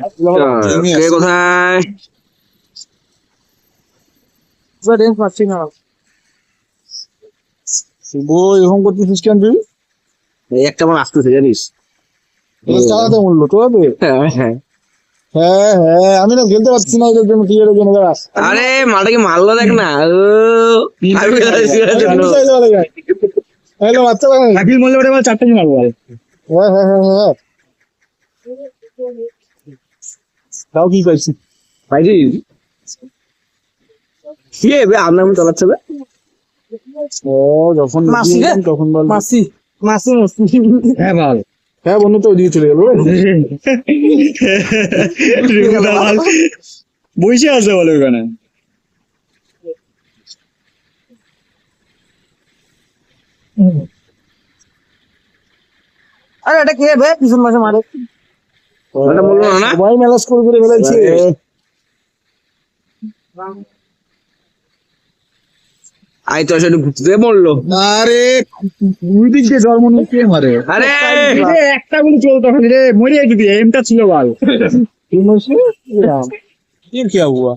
কে কোথায়? শুভ এরকম করতেছিস কেন তুই? এই একটা আমার আসতেছে জানিস? চালাতে বললো তো হবে। হ্যাঁ হ্যাঁ। হ্যাঁ হ্যাঁ, আমি না খেলতে পারছি না ওদের জন্য, টিয়ারের জন্য। আরে মাটাকে মারলো দেখ না। হ্যালো বাচ্চা ভাই, আকিল বললে ওটা বল 4টা মারবো। হ্যাঁ হ্যাঁ হ্যাঁ হ্যাঁ, তাও কি পাইছি ভাইজি কি বে আপনার মন চালাচ্ছে বে? ও যখন মাসি রে, তখন বল মাসি মাসি মাসি। হ্যাঁ বল। হ্যাঁ বন্ধু, তো ওদিকে চলে গেল। বসে আছে বলে ওখানে। আরে এটা কে বে পিছন মাসে মারে? ওটা বললো না? সবাই মেলাস করে করে ফেলেছে। আই তো সেটা ঘুরতে মরলো। আরে দুই দিক দিয়ে জন্ম নিয়ে কে মারে? আরে একটা গুলি চলতো রে, মরে যদি এমটা ছিল বল। ये क्या हुआ?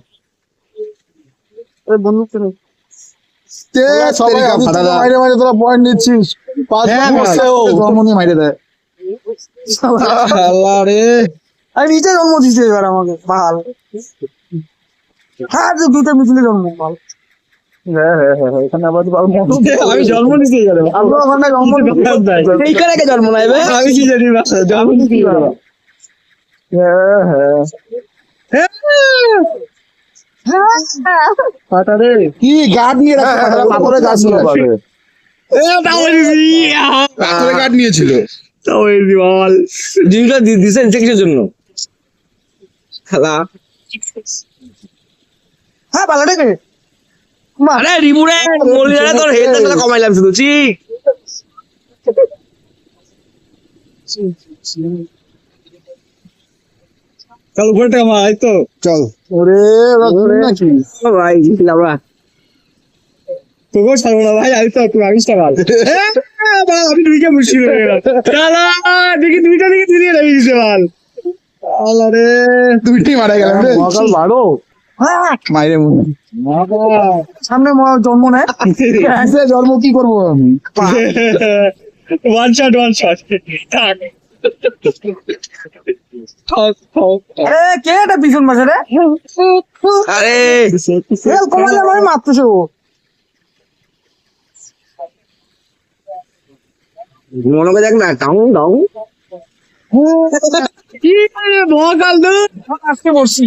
বন্ধু করে সবাই মাইরে মাইরে তোরা পয়েন্ট নিচ্ছিস। পাঁচ জন্ম নিয়ে মাইরে দেয়। আল্লাহ রে, আমি নিচে জন্ম দিছে এবার আমাকে ভাল। হ্যাঁ যে দুটো মিছিলে জন্ম ভাল। এখানে আবার আমি জন্ম নিতে গেল। আমরা ওখানে জন্ম এইখানে কে জন্ম নাই বে? আমি কি জানি না জন্ম নিতে গেল। কি গা দিয়ে পাথরে গাছ পাথরে গাছ নিয়েছিল। বল জিনিসটা দিছেন কিসের জন্য? খেলা। হ্যাঁ ভালো রে। আরে রিমুরে মলিরা তোর হেলথটা কমাইলাম শুধু চি। চল উপরে আমার তো চল ওরে নাকি ভাই জিতলাম আমরা। তোকে ছাড়বো না ভাই, আমি তো তুই আবিষ্টা ভাই। আমি দুইটা মুশকিল হয়ে গেলাম। চালা দেখি দুইটা দিকে তিরিয়ে লাগি দিছে ভাই। আল্লাহ রে, দুইটাই মারা গেল রে। মকাল বাড়ো মাইরে মনে সামনে জন্ম নেয় জন্ম কি করবো আমি? ওয়ান শট থাক। কে এটা পিছন মাসে রে? আরে কমালে আমি মারতেছে ও। মনে করে দেখ না টাউন ডাউন। কি রে মহাকাল দুধ আজকে বসছি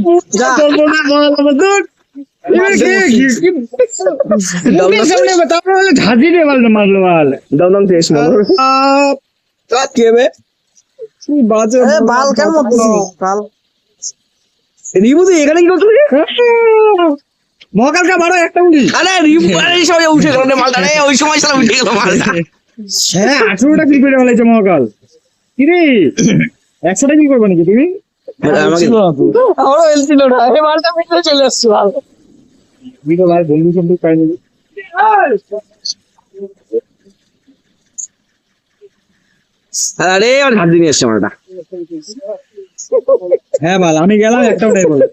চলবো না বল আমার দুধ। ঝাঁঝি রে মারলো মারলো মাল দাম দাম শেষ মনে কি হবে? বাজে বাল কেন মরতেছি কাল রিমু তুই এখানে কি করছিস? মহাকালকে মারো একটা উঠি। আরে রিমু আরে সবাই উঠে গেল মালটা রে, ওই সময় সারা উঠে গেল মালটা। হ্যাঁ 18টা কি করে ফেলাইছে মহাকাল। কি রে 100টা কি করবে নাকি তুমি? আমারও এলছিল না, এই মালটা মিটে চলে আসছে ভালো। ভিডিও ভাই বন্ধু সন্ধু পাইনি। আরে আর হাত দিয়ে আসছে মালটা। হ্যাঁ ভাই আমি গেলাম একটাও নাই বলে।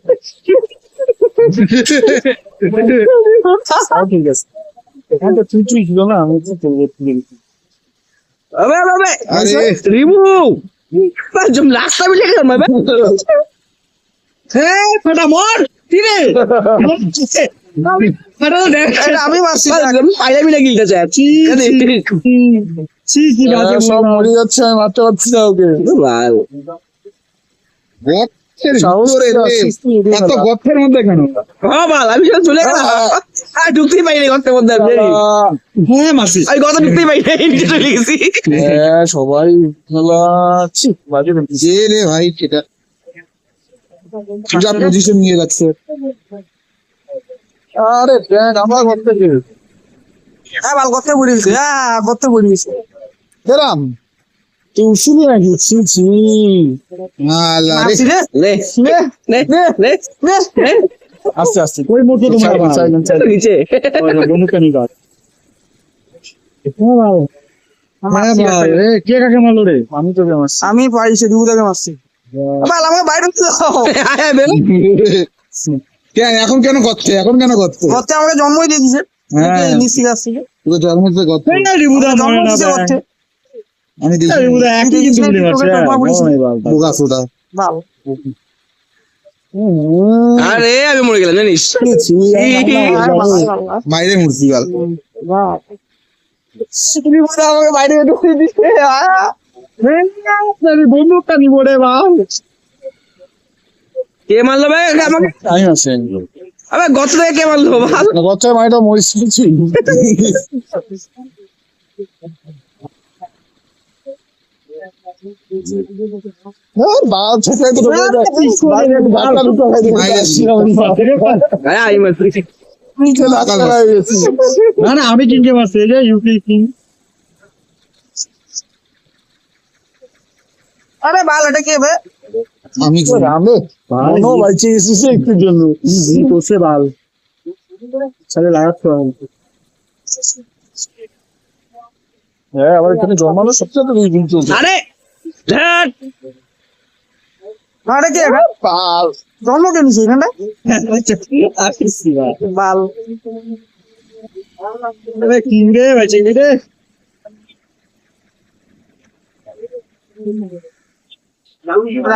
ঠিক আছে, এখানে তো তুই ছিল না, আমি তো আবে আবে আরে রিমু জম রাস্তা মিলে গেল মাবে। হ্যাঁ ফাটা মর কি রে? ফাটা দেখ আমি মারছি পাইলা মিলে গিলতে চাই। ছি কি বাজে সব মরে যাচ্ছে, আমি মারতে পারছি না ওকে। ভালো এত গর্তের মধ্যে কেন? হ্যাঁ ভালো, আমি সব চলে গেলাম। আর ঢুকতেই পাইনি গর্তের মধ্যে। হ্যাঁ মাসি আমি গর্ত ঢুকতেই পাইনি, নিচে চলে গেছি। হ্যাঁ সবাই বাজে যে রে ভাই, সেটা যা পজিশন নিয়ে যাচ্ছে। আরে ট্যাঙ্ক আমার ঘর থেকে হ্যাঁ ভালো গর্তে পড়িয়েছে। হ্যাঁ গর্তে পড়িয়েছে গেলাম। তুই শুনি নাকি? নে নে নে নে নে নে আস্তে আস্তে ওই মতো তোমার নিচে বন্ধুকে নিয়ে গাছ। কে কাকে মারলো রে? আমি তোকে মারছি। আমি পাইছি দুটাকে মারছি। বাল আমাকে বাইরে দিতে দাও। হ্যাঁ বেরো। কেন এখন কেন করছে করতে আমাকে জন্মই দিয়ে দিছে হ্যাঁ। নিচি গাছ থেকে তোকে জন্ম থেকে করছে এই না রিবুদা জন্ম দিছে করতে আমি দেখি রিবুদা একই কিন্তু গুলি মারছে বোকা সুটা বাল আরে আমি মরে গেলাম জানিস মাইরে মূর্তি গাল রিবুদা আমাকে বাইরে ঢুকিয়ে দিছে বন্দুকটা নিবো রে বাল কে মারলো ভাই আমাকে? আমি আছে আবে গত থেকে কে মারলো ভাই? গচ্চা মাইটা মরিছি বাল ছেড়ে তো আরে আমি মারছি। না না আমি কিনতে পারছি এই যে ইউপি কিং আরে বাল এটা কে বে আমি ভালো বাইচে এসেছে একটু জন্য তোসে বাল চলে লাগাতে হবে হ্যাঁ আমার এখানে জন্মানো সবচেয়ে তো দিন চলছে আরে ধ্যাৎ। আরে কে বাল জন্ম কেন এখানে বাল আরে কিং রে বাইচে রে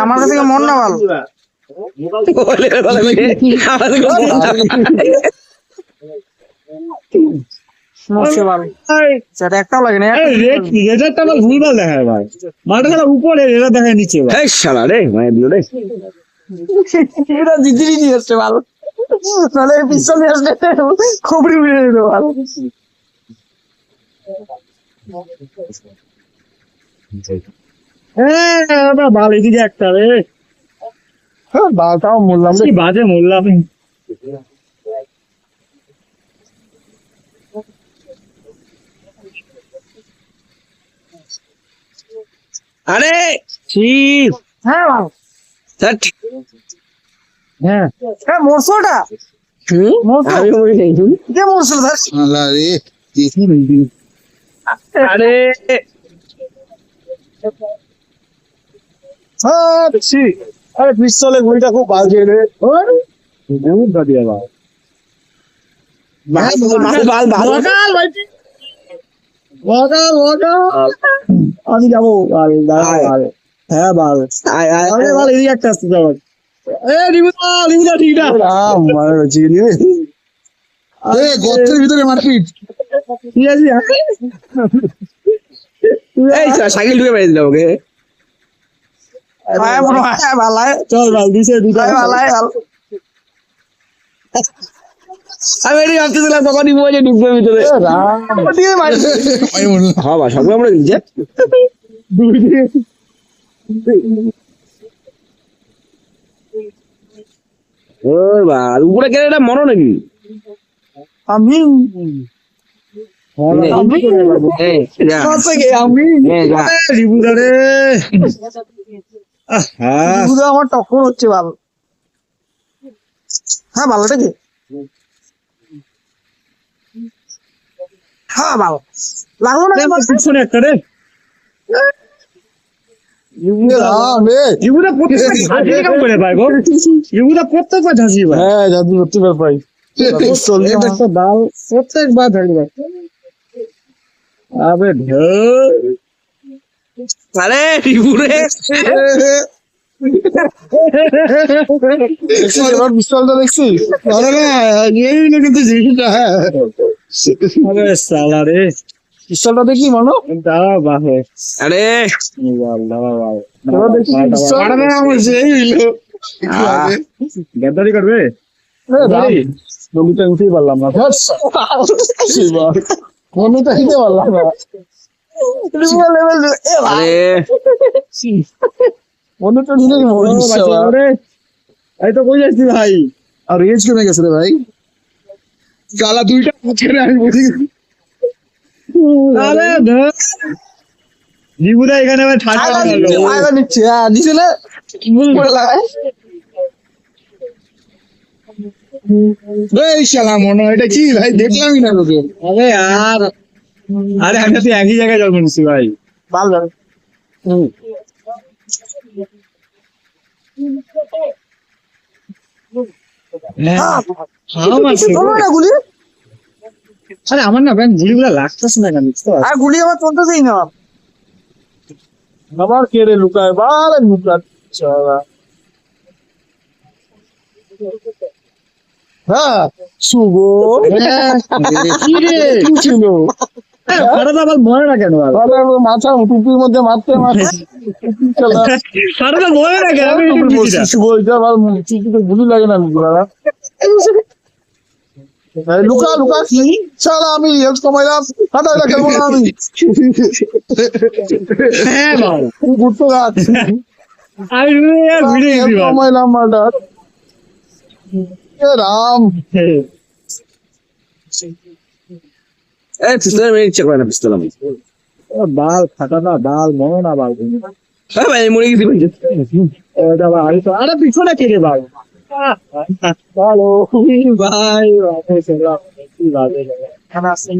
আমার কাছে মন না বাল বলে বলে আমাদের সমস্যা বাল সেটা একটাও লাগে না রেজারটা আমার ভুলভাল দেখায় ভাই মাঠে খেলা উপরে রেজার দেখায় নিচে ভাই এই শালা রে মায়ের দিল রে। এটা দিদিরই নিয়ে আসছে বাল নাহলে পিস্তল নিয়ে আসলে খবরি মেরে দিত বাল হ্যাঁ ভালো এদিকে একটা রে বালটাও মরলাম কি বাজে মরলাম আরে হ্যাঁ বাল ধ্যাৎ। হ্যাঁ হ্যাঁ মরছোটা আমি মরে নেই। কে মরছিল ধর আল্লাহ রে আরে আরে পিস্তলে গুলিটা খুব বাজে রে দাঁড়িয়ে ভাই বাল বাল আমি যাবো বাল দাঁড়া হ্যাঁ বাল আয় আয় আরে বাল এদিকে একটা আসতে যাবো রিবুদা ঠিক না মারা গেছে এ গর্তের ভিতরে মারপিট ঠিক আছে এই শালা সাইকেল ঢুকে মেরে দিল ওকে। হ্যাঁ মনে হয় ভালো চল বাল দিছে দুটা ভালো ভালো আমি এটি ভাবতেছিলাম তখনই বলে ঢুকবে ভিতরে। দিয়ে মারি আমি বললাম হ্যাঁ বা সবগুলো আমরা দিচ্ছে। ওর বাল উপরে গেলে এটা মরো নাকি? আমি এই, যা। আমি এই, যা। রিবুদা রে হ্যাঁ শুধু আমার টক্কর হচ্ছে ভালো হ্যাঁ ভালোটা কি হ্যাঁ ভালো লাগলো না পিছনে একটা রে রিবুদা প্রত্যেকবার ঝাঁঝি কেমন করে পায় গো রিবুদা প্রত্যেকবার ঝাঁঝি পায় হ্যাঁ জাদু করতে পারপাই একটা ডাল প্রত্যেকবার ঝাঁঝি পায় আবে ঢের আরে রিবুরে এবার পিস্তলটা দেখছিস আরে না এই না কিন্তু জিনিসটা হ্যাঁ আরে সালা রে পিস্তলটা দেখি মানো দাঁড়া বাহে আরে দাঁড়া এবার দেখি পিস্তল আরে আমার সেই হইলো আহ, গাদ্দারি করবে বলিটা উঠেই পারলাম না মনিটা হিতে পারলাম না আরে মনিটা নিলে এই তো কই যাচ্ছি ভাই আর রেজ কমে গেছে রে ভাই গালা দুইটা মাঝখানে আমি বসে গেছি আরে জিবুদা এখানে আবার ঠান্ডা আয়বা নিচ্ছে হ্যাঁ দিছে না ভুল করে লাগায় এই শালা মনে হয় এটা কি ভাই দেখলামই না তোকে আরে আর আরে আমি তো একই জায়গায় জন্ম নিচ্ছি ভাই ভালো চলো না গুলি, আরে আমার না ব্যাং গুলিগুলো লাগতেছে না কেন বুঝতে পারছি আর গুলি আমার চলতেছেই না। আবার কে রে লুকায় বারে লুকায় হ্যাঁ শুভ কি রে কি ছিল ফাটাদা আবার মরে না কেন আর তাহলে মাথা টুপির মধ্যে মারতে মারতে ফাটাদা মরে না কেন আমি এটা বুঝি না। শুভ এটা আবার চিঠিতে গুলি লাগে না লুকা লুকা লুকা চল আমি হেল্প কমাইলাম হাঁটা এটা খেলবো না আমি হ্যাঁ ভাই ঘুরতে গাছ আমি ভিড়ে গেছি ভাই কমাইলাম মার্ডার রাম এই পিস্তল মেরে ইচ্ছা করে না পিস্তল আমি। বাল ফাটাদা বাল মরে না বাল হ্যাঁ ভাই মরে গেছি ভাই। ওটা ভাই আমি তো আরে পিছনে কে রে ভাই ভালো ভাই ভাই সেলাম কি বাজে খানা সিং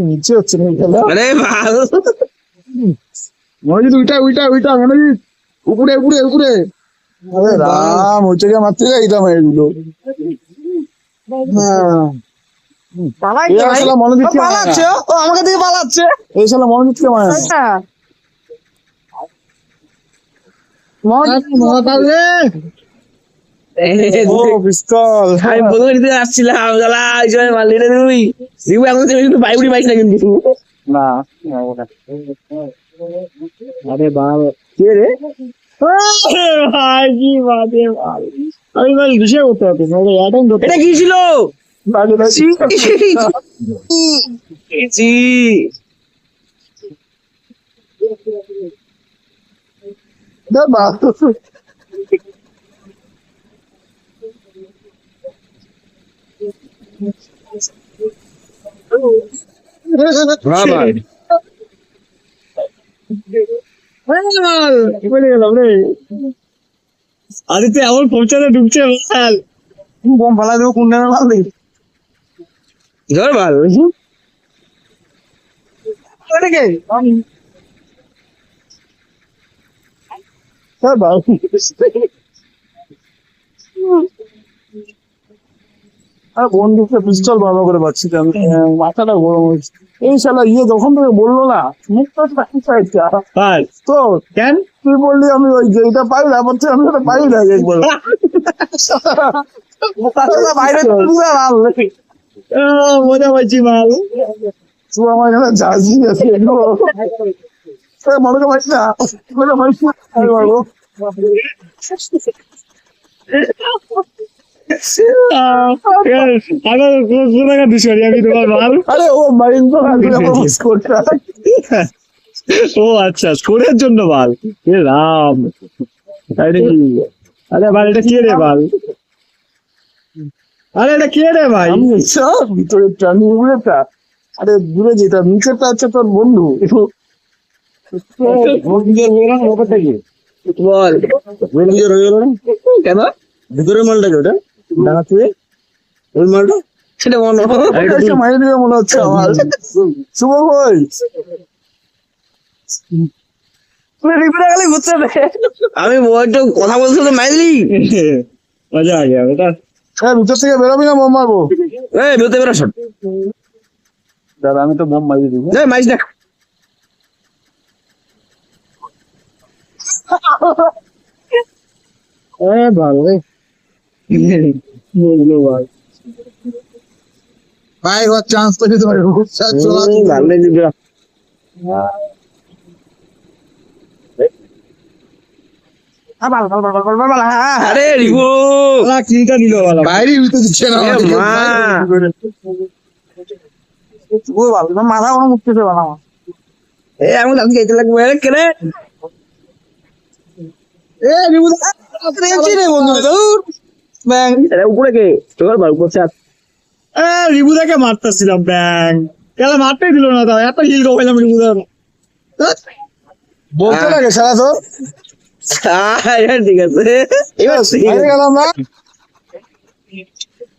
নিচে হচ্ছে না খেলা আরে ভালো মনোজিৎ উইটা উইটা উইটা মনোজিৎ উপরে উপরে উপরে আরে রাম ওই জায়গায় মারতে যাই এটা মেরে দিল পালাইছে এই ভাই, আসলে মনোজিৎ ও পালাচ্ছে, ও আমাকে থেকে পালাচ্ছে। এই শালা মনোজিৎকে মারে আচ্ছা ও পিস্তল আমি বদলে নিতে আসছিলাম শালা এই সময় মারলি রে তুই দিবু এখন তুমি কিন্তু বাইবুড়ি পাইছ না কিন্তু না আরে বাল কে রে ভাই কি বাজে বাল আমি ভাই বিষয় করতে পারছি না অ্যাটেন্ড করতে এটা কি ছিল লাগে না জি দাদা বাবা বলে গেলাম রে আদিত্য এমন পৌঁছাতে ঢুকছে বাল বোম ফালা দেবো কোন নামে মারলি ধর ভালো কে দাদা আর বন্ধুকে পিস্তল ভালো করে পাচ্ছি তো আমি মাথাটা গরম হচ্ছে এই শালা ইয়ে যখন থেকে বললো না মুখটা চাইছে ভাই তো কেন তুই বললি আমি ওই যে এটা পাই না বলছে আমি ওটা পাই না একবার বাইরে মজা পাচ্ছি মাল তুই আমার এখানে জাজি আছে মনে পাইস না মনে পাইস না আমি বলবো আমি তোমার মাল আরে ও মাইন্ড তো করতে ও আচ্ছা স্কোরের জন্য বাল এ রাম তাই নাকি আরে ভাই এটা কে রে বাল আরে এটা কে রে ভাই আমি সব ভিতরে টানি উড়েটা আরে দূরে যেতাম নিচেরটা হচ্ছে তোর বন্ধু বল কেন ভিতরের মালটাকে ওটা ডাকাতে ওই মালটা সেটা মনে একটা মাইরে দিবে মনে হচ্ছে আমার শুভ ভাই আমি একটু কথা বলছি তো মাইলি মজা আ গয়া বেটা হ্যাঁ ভিতর থেকে বেরোবি না বোম মারবো এই বেরোতে বেরো শট দাদা আমি তো বোম মারিয়ে দিব এই মাইস দেখ এ ভালো রে বললো ভাই ভাই ওর চান্স তো দিতে পারি চলা ভালো দিবে আরে রিবো না কিলটা দিল ভালো বাইরে উঠতে দিচ্ছে না এ মা মাথা কোনো মুখতে বানা এ আমি দাঁত খাইতে লাগবে আরে কেরে এ রিবু রে বন্ধু দূর ব্যাং এটা উপরে কে তোর ভালো করছে এ রিবুদাকে মারতেছিলাম ব্যাং কেলা মারতেই দিল না তাও এত হিল রোবাইলাম রিবুদা বলতে লাগে সারা তো ঠিক আছে এবার বাইরে গেলাম না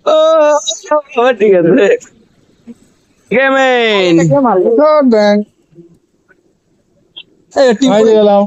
ও ঠিক আছে গেমেন ব্যাংক এই টিপ গেলাম